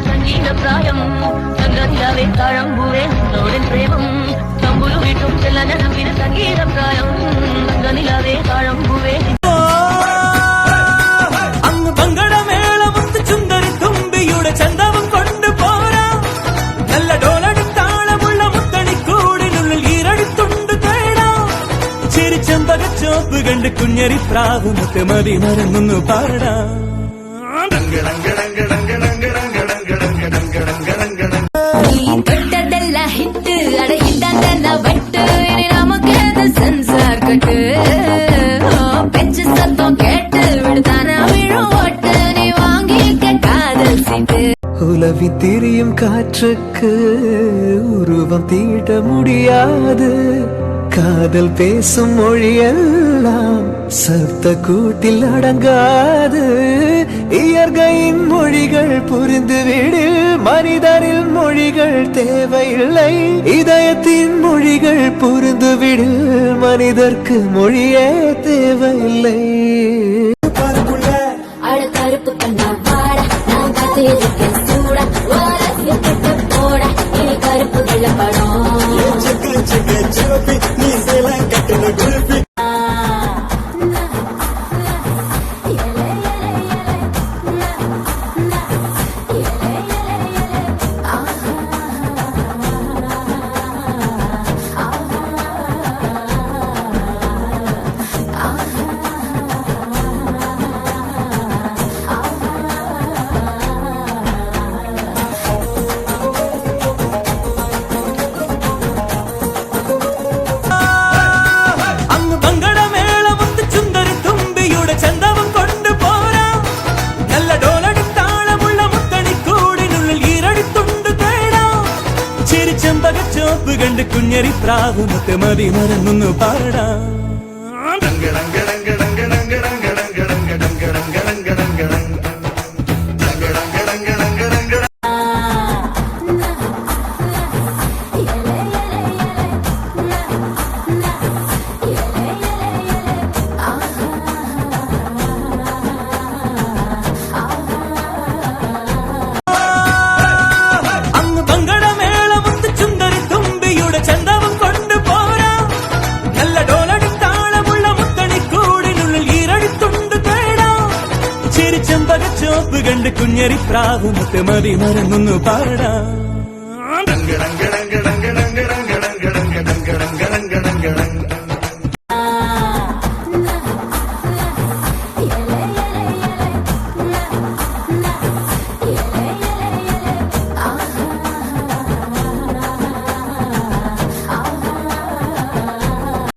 സംഗീത പ്രായം ചന്ദ്രനിലാവേ താഴമ്പൂവേ നോടൻ പ്രേമം തമ്പുരു വീട്ടും ചെല്ലനടപ്പിന് സംഗീത പ്രായം ചന്ദ്രനിലാവേ താഴമ്പൂവേ അങ്ങ് പങ്കടമേളമൊത്ത് ചുന്ദരി തുമ്പിയുടെ ചന്തവും കൊണ്ടുപോരാ നല്ല ഡോലടിത്താളമുള്ള മുത്തണിക്കൂടിനുള്ളിൽ ഈരടിത്തുണ്ട് തേടാം ചിരിച്ചമ്പകച്ചോപ്പ് കണ്ട് കുഞ്ഞരി പ്രാവുമൊക്കെ മതി മറന്നൊന്നു പാടാം തൊട്ടതല്ല ഹിറ്റ് അടയിട്ടാൻ തന്നെ വട്ട് ഇനി നമുക്കേത് സെൻസാർ കട്ട് പെച്ച് സത്തം കേട്ട് വിടുതാനാ വീഴോട്ട് നീ വാങ്ങിക്ക കാതൽ സീറ്റ് உலவி திரியும் காற்றுக்கு உருவம் தீட்ட முடியாது காதல் பேசும் மொழியெல்லாம் சப்த கூட்டில் அடங்காது இயற்கையின் மொழிகள் புரிந்துவிடு மனிதரின் மொழிகள் தேவையில்லை இதயத்தின் மொழிகள் புரிந்துவிடு மனிதர்க்கு மொழியே தேவையில்லை கருப்பு கண்ணா பாட நான் காத்திருக்கேன் சூட போட இனி கருப்பு வெள்ளப்படம் ചെമ്പകച്ചോപ്പ് കണ്ട് കുഞ്ഞരി പ്രാവുമൊക്കെ മതി മറന്നൊന്നു പാടാം ചെമ്പകച്ചോപ്പ് കണ്ട് കുഞ്ഞരി പ്രാവുമൊക്കെ മതി മറന്നൊന്നു പാടാം